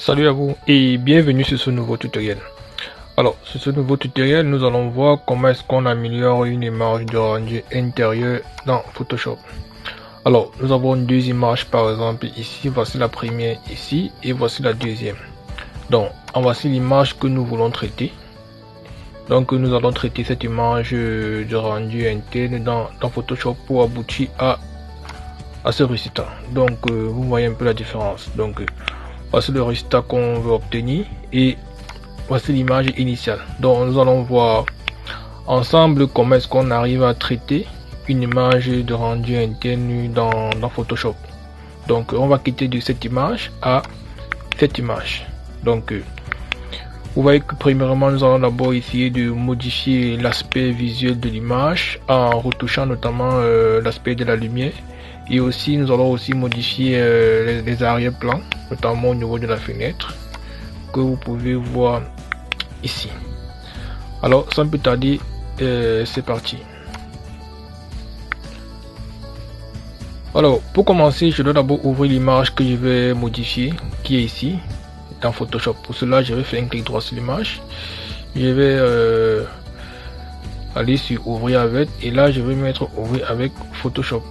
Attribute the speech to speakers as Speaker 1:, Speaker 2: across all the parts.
Speaker 1: Salut à vous et bienvenue sur ce nouveau tutoriel. Alors, sur ce nouveau tutoriel, nous allons voir comment est-ce qu'on améliore une image de rendu intérieur dans Photoshop. Alors, nous avons deux images par exemple ici, voici la première ici et voici la deuxième. Donc, voici l'image que nous voulons traiter. Donc, nous allons traiter cette image de rendu interne dans Photoshop pour aboutir à ce résultat. Donc, vous voyez un peu la différence. Donc, voici le résultat qu'on veut obtenir et voici l'image initiale. Donc nous allons voir ensemble comment est-ce qu'on arrive à traiter une image de rendu interne dans Photoshop. Donc on va quitter de cette image à cette image. Donc vous voyez que premièrement nous allons d'abord essayer de modifier l'aspect visuel de l'image en retouchant notamment l'aspect de la lumière. Et aussi nous allons aussi modifier les arrière-plans, notamment au niveau de la fenêtre que vous pouvez voir ici. Alors sans plus tarder, c'est parti. Alors pour commencer, je dois d'abord ouvrir l'image que je vais modifier, qui est ici dans Photoshop. Pour cela, je vais faire un clic droit sur l'image. Je vais aller sur ouvrir avec et là je vais mettre ouvrir avec Photoshop.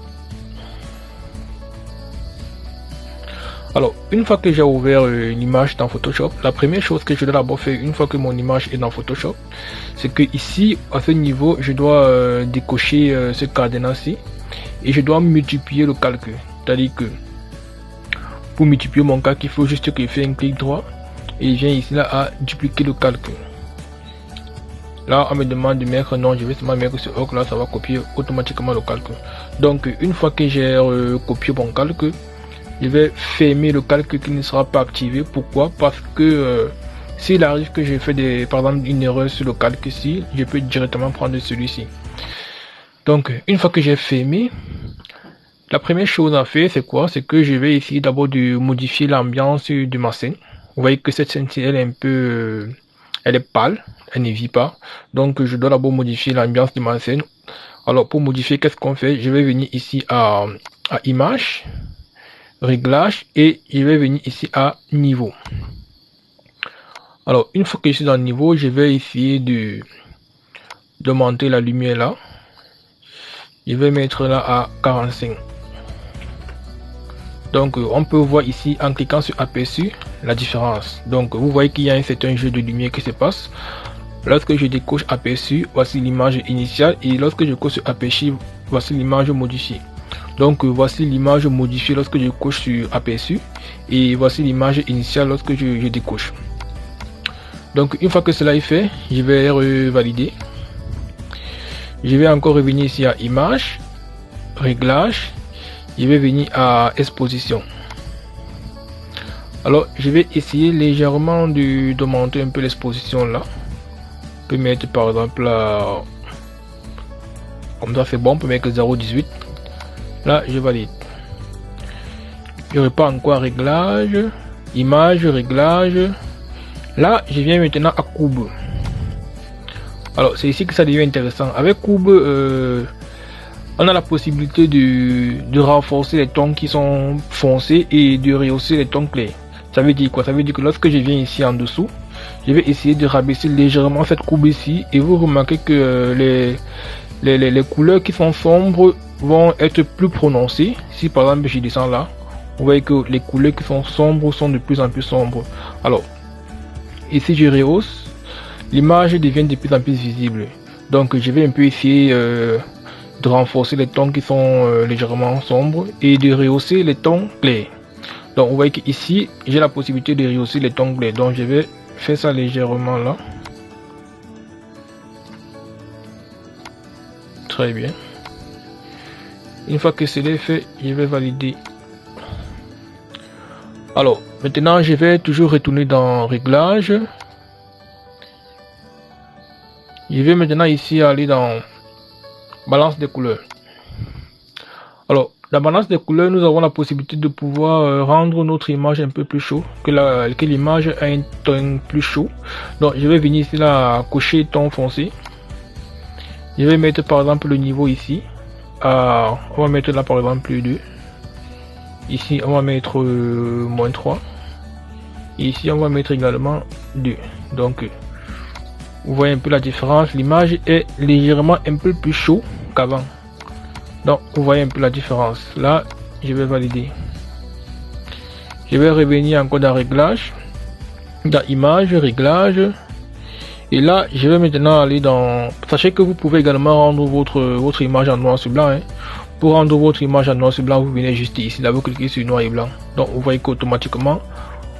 Speaker 1: Alors, une fois que j'ai ouvert l'image dans Photoshop, la première chose que je dois d'abord faire une fois que mon image est dans Photoshop, c'est que ici, à ce niveau, je dois décocher ce cadenas-ci et je dois multiplier le calcul. C'est-à-dire que pour multiplier mon calcul, il faut juste que je fasse un clic droit et je viens ici là à dupliquer le calcul. Là, on me demande de mettre non, je vais seulement mettre ce OK là, ça va copier automatiquement le calcul. Donc, une fois que j'ai copié mon calcul, je vais fermer le calcul qui ne sera pas activé. Pourquoi? Parce que s'il arrive que j'ai fait par exemple une erreur sur le calcul ici, je peux directement prendre celui-ci. Donc une fois que j'ai fermé, la première chose à faire c'est quoi? C'est que je vais essayer d'abord de modifier l'ambiance de ma scène. Vous voyez que cette scène-ci elle est un peu elle est pâle, elle ne vit pas. Donc je dois d'abord modifier l'ambiance de ma scène. Alors pour modifier, qu'est-ce qu'on fait? Je vais venir ici à image, réglage et je vais venir ici à niveau. Alors une fois que je suis dans le niveau, je vais essayer de monter la lumière là. Je vais mettre là à 45. Donc on peut voir ici en cliquant sur aperçu la différence. Donc vous voyez qu'il y a un certain jeu de lumière qui se passe. Lorsque je décoche aperçu, voici l'image initiale et lorsque je coche sur aperçu, voici l'image modifiée. Donc voici l'image modifiée lorsque je coche sur aperçu et voici l'image initiale lorsque je décoche. Donc une fois que cela est fait, je vais revalider. Je vais encore revenir ici à image, réglage, je vais venir à exposition. Alors je vais essayer légèrement de monter un peu l'exposition là. On peut mettre par exemple là, comme ça c'est bon, on peut mettre 0,18. Là je valide. Je repars encore à réglage, image, réglage. Là je viens maintenant à courbe. Alors c'est ici que ça devient intéressant. Avec courbe, on a la possibilité de renforcer les tons qui sont foncés et de rehausser les tons clairs. Ça veut dire quoi? Ça veut dire que lorsque je viens ici en dessous, je vais essayer de rabaisser légèrement cette courbe ici et vous remarquez que les couleurs qui sont sombres vont être plus prononcées. Si par exemple je descends là, vous voyez que les couleurs qui sont sombres sont de plus en plus sombres. Alors ici je rehausse, l'image devient de plus en plus visible. Donc je vais un peu essayer de renforcer les tons qui sont légèrement sombres et de rehausser les tons clairs. Donc vous voyez qu'ici j'ai la possibilité de rehausser les tons clairs. Donc je vais faire ça légèrement là. Très bien. Une fois que c'est fait, je vais valider. Alors maintenant je vais toujours retourner dans réglage. Je vais maintenant ici aller dans balance des couleurs. Alors la balance des couleurs, nous avons la possibilité de pouvoir rendre notre image un peu plus chaud, que l'image a un ton plus chaud. Donc je vais venir ici là cocher ton foncé. Je vais mettre par exemple le niveau ici on va mettre là par exemple plus 2. Ici on va mettre -3. Et ici, on va mettre également 2. Donc, vous voyez un peu la différence. L'image est légèrement un peu plus chaud qu'avant. Donc, vous voyez un peu la différence. Là, je vais valider. Je vais revenir encore dans réglage, dans image, réglage. Et là, je vais maintenant aller dans... Sachez que vous pouvez également rendre votre image en noir sur blanc. Pour rendre votre image en noir sur blanc, vous venez juste ici, là vous cliquez sur noir et blanc. Donc vous voyez qu'automatiquement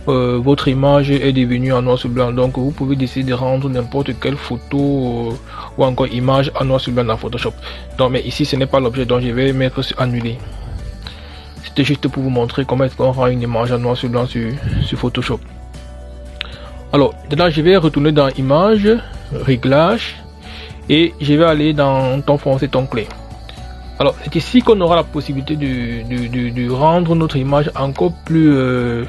Speaker 1: votre image est devenue en noir sur blanc. Donc vous pouvez décider de rendre n'importe quelle photo ou encore image en noir sur blanc dans Photoshop. Donc mais ici ce n'est pas l'objet, donc je vais mettre sur annuler. C'était juste pour vous montrer comment est-ce qu'on rend une image en noir sur blanc sur Photoshop. Alors là je vais retourner dans image, réglage et je vais aller dans ton foncé, ton clé. Alors c'est ici qu'on aura la possibilité de rendre notre image encore plus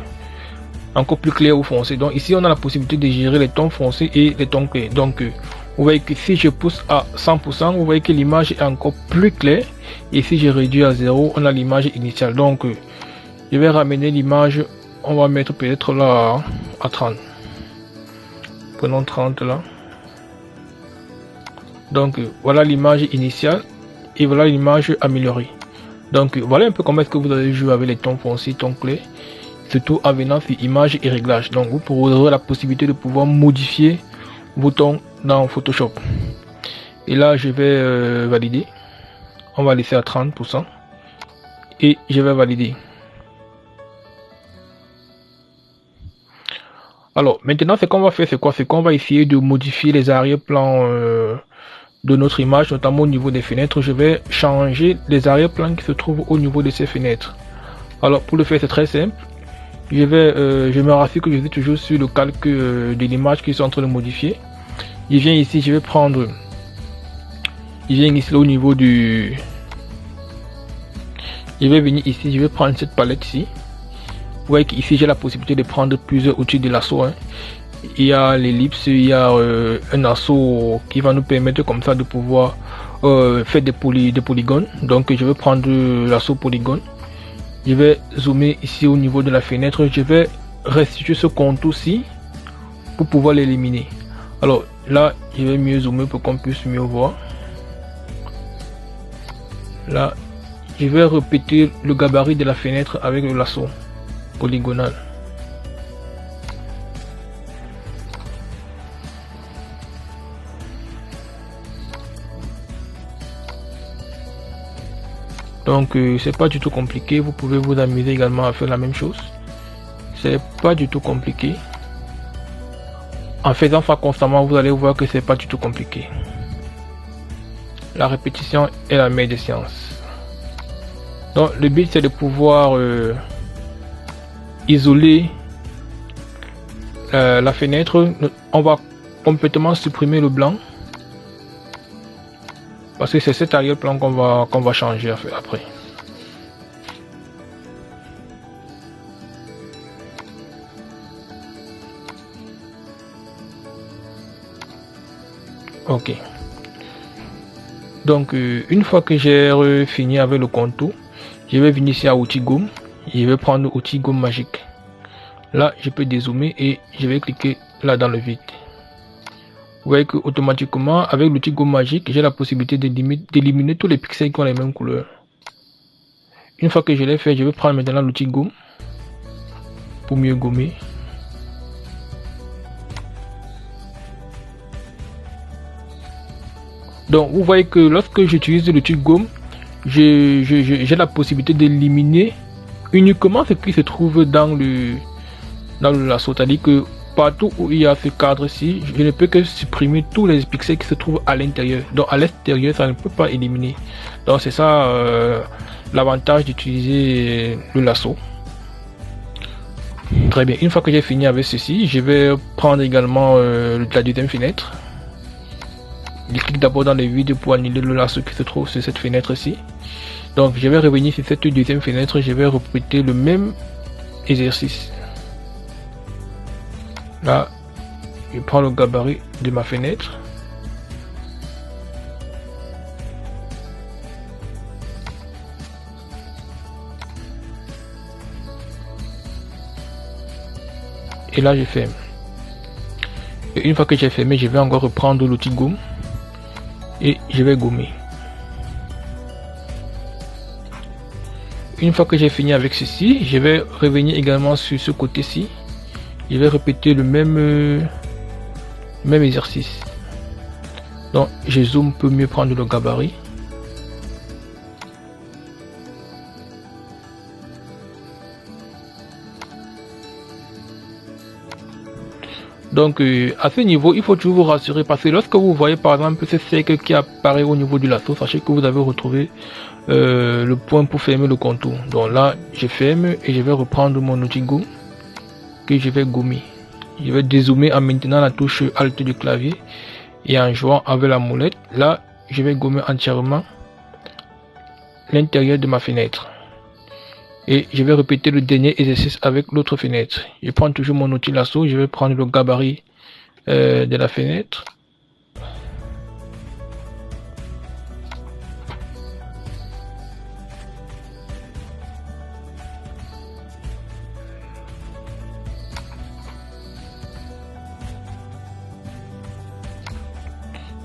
Speaker 1: clair ou foncé. Donc ici on a la possibilité de gérer les tons foncés et les tons clairs. Donc vous voyez que si je pousse à 100%, vous voyez que l'image est encore plus claire. Et si je réduis à 0, on a l'image initiale. Donc je vais ramener l'image, on va mettre peut-être là à 30. Prenons 30 là. Donc voilà l'image initiale. Et voilà l'image améliorée. Donc voilà un peu comment est-ce que vous allez jouer avec les tons foncés, tons clairs, surtout en venant sur image et réglage. Donc vous aurez la possibilité de pouvoir modifier vos tons dans Photoshop. Et là je vais valider. On va laisser à 30% et je vais valider. Alors maintenant ce qu'on va faire, c'est quoi? C'est qu'on va essayer de modifier les arrière-plans de notre image, notamment au niveau des fenêtres. Je vais changer les arrière-plans qui se trouvent au niveau de ces fenêtres. Alors pour le faire, c'est très simple. Je me rassure que je suis toujours sur le calque de l'image qui sont en train de modifier. Je viens ici, je vais au niveau du... Je vais venir ici, je vais prendre cette palette ici. Vous voyez qu'ici j'ai la possibilité de prendre plusieurs outils de lasso. Il y a l'ellipse, il y a un lasso qui va nous permettre comme ça de pouvoir faire des polygones. Donc je vais prendre l'assaut polygone. Je vais zoomer ici au niveau de la fenêtre. Je vais restituer ce contour-ci pour pouvoir l'éliminer. Alors là, je vais mieux zoomer pour qu'on puisse mieux voir. Là, je vais répéter le gabarit de la fenêtre avec le lasso polygonal. Donc c'est pas du tout compliqué, vous pouvez vous amuser également à faire la même chose. C'est pas du tout compliqué. En faisant ça constamment, vous allez voir que c'est pas du tout compliqué. La répétition est la mère des sciences. Donc le but c'est de pouvoir isoler la fenêtre. On va complètement supprimer le blanc. Parce que c'est cet arrière-plan qu'on va changer après. Ok. Donc une fois que j'ai fini avec le contour, je vais venir ici à outil gomme. Je vais prendre outil gomme magique. Là, je peux dézoomer et je vais cliquer là dans le vide. Vous voyez que automatiquement avec l'outil gomme magique, j'ai la possibilité d'éliminer tous les pixels qui ont les mêmes couleurs. Une fois que je l'ai fait, je vais prendre maintenant l'outil gomme pour mieux gommer. Donc vous voyez que lorsque j'utilise l'outil gomme, j'ai la possibilité d'éliminer uniquement ce qui se trouve dans le lasso, c'est-à-dire que partout où il y a ce cadre-ci, je ne peux que supprimer tous les pixels qui se trouvent à l'intérieur. Donc à l'extérieur, ça ne peut pas éliminer. Donc c'est ça l'avantage d'utiliser le lasso. Très bien, une fois que j'ai fini avec ceci, je vais prendre également la deuxième fenêtre. Je clique d'abord dans le vide pour annuler le lasso qui se trouve sur cette fenêtre-ci. Donc je vais revenir sur cette deuxième fenêtre, je vais répéter le même exercice. Là, je prends le gabarit de ma fenêtre. et là je ferme. Et une fois que j'ai fermé, je vais encore reprendre l'outil gomme et je vais gommer. Une fois que j'ai fini avec ceci, je vais revenir également sur ce côté-ci. Je vais répéter le même exercice. Donc je zoome pour mieux prendre le gabarit. Donc à ce niveau, il faut toujours vous rassurer parce que lorsque vous voyez par exemple ce cercle qui apparaît au niveau du lasso, sachez que vous avez retrouvé le point pour fermer le contour. Donc là, je ferme et je vais reprendre mon outil gomme que je vais gommer. Je vais dézoomer en maintenant la touche Alt du clavier et en jouant avec la molette. Là, je vais gommer entièrement l'intérieur de ma fenêtre. Et je vais répéter le dernier exercice avec l'autre fenêtre. Je prends toujours mon outil lasso, je vais prendre le gabarit de la fenêtre.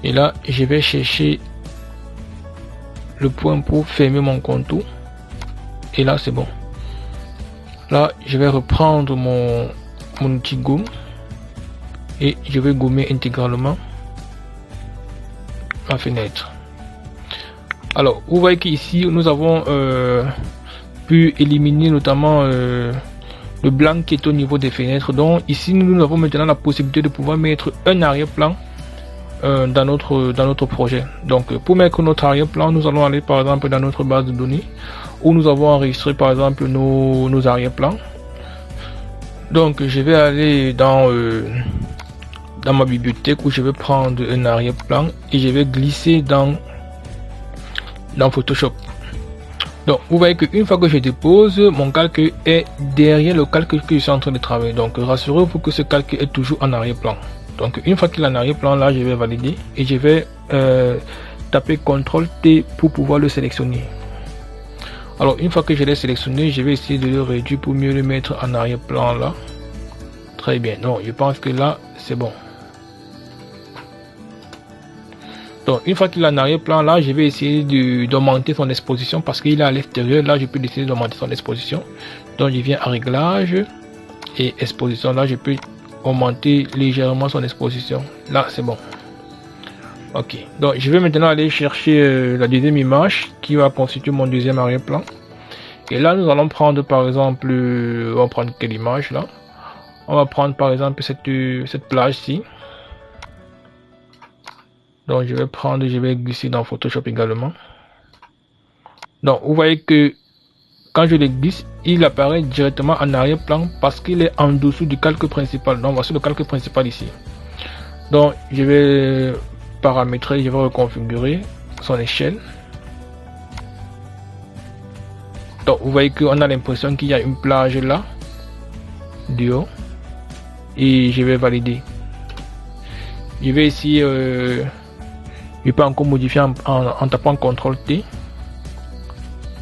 Speaker 1: Et là, je vais chercher le point pour fermer mon contour. Et là, c'est bon. Là, je vais reprendre mon outil gomme et je vais gommer intégralement ma fenêtre. Alors, vous voyez qu'ici, nous avons pu éliminer notamment le blanc qui est au niveau des fenêtres. Donc, ici, nous avons maintenant la possibilité de pouvoir mettre un arrière-plan dans notre projet. Donc, pour mettre notre arrière-plan, nous allons aller par exemple dans notre base de données où nous avons enregistré par exemple nos arrière-plans. Donc je vais aller dans ma bibliothèque où je vais prendre un arrière-plan et je vais glisser dans Photoshop. Donc vous voyez qu'une fois que je dépose, mon calque est derrière le calque que je suis en train de travailler. Donc rassurez-vous que ce calque est toujours en arrière-plan. Donc une fois qu'il est en arrière-plan, là je vais valider et je vais taper CTRL T pour pouvoir le sélectionner. Alors une fois que je l'ai sélectionné, je vais essayer de le réduire pour mieux le mettre en arrière-plan là. Très bien, donc je pense que là c'est bon. Donc une fois qu'il est en arrière-plan là, je vais essayer d'augmenter son exposition parce qu'il est à l'extérieur. Là je peux décider d'augmenter son exposition. Donc je viens à réglage et exposition. Là je peux augmenter légèrement son exposition. Là c'est bon. Ok, donc je vais maintenant aller chercher la deuxième image qui va constituer mon deuxième arrière-plan. Et là nous allons prendre par exemple, on va prendre quelle image là? On va prendre par exemple cette plage-ci. Donc je vais glisser dans Photoshop également. Donc vous voyez que quand je le glisse, il apparaît directement en arrière-plan parce qu'il est en dessous du calque principal. Donc voici le calque principal ici. Donc je vais paramétrer, je vais reconfigurer son échelle. Donc vous voyez qu'on a l'impression qu'il y a une plage là du haut et je vais valider. Je vais essayer, je peux encore modifier en tapant CTRL T.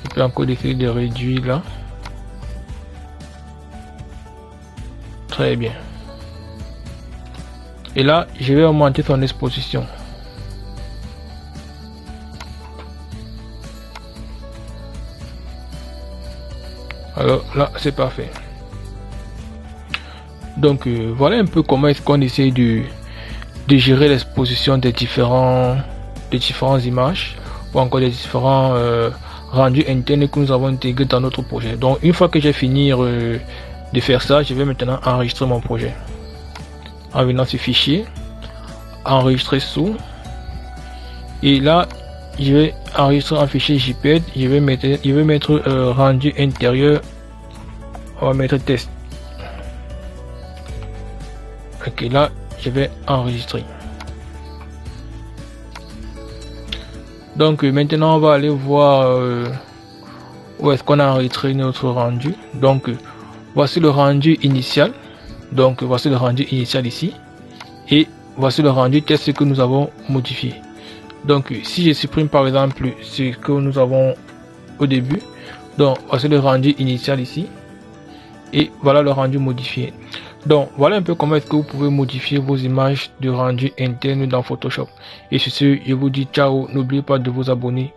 Speaker 1: Je peux encore essayer de réduire là. Très bien. Et là je vais augmenter son exposition. Alors là c'est parfait. Donc voilà un peu comment est-ce qu'on essaie de gérer l'exposition des différentes images ou encore des différents rendus internes que nous avons intégrés dans notre projet. Donc une fois que j'ai fini de faire ça, je vais maintenant enregistrer mon projet en venant sur fichier, enregistrer sous, et là je vais enregistrer un fichier JPEG. Je vais mettre rendu intérieur, on va mettre test. Ok, là je vais enregistrer. Donc maintenant on va aller voir où est-ce qu'on a enregistré notre rendu. Donc voici le rendu initial. Donc voici le rendu initial ici et voici le rendu test que nous avons modifié. Donc si je supprime par exemple ce que nous avons au début, donc voici le rendu initial ici et voilà le rendu modifié. Donc voilà un peu comment est-ce que vous pouvez modifier vos images de rendu interne dans Photoshop. Et sur ce, je vous dis ciao, n'oubliez pas de vous abonner.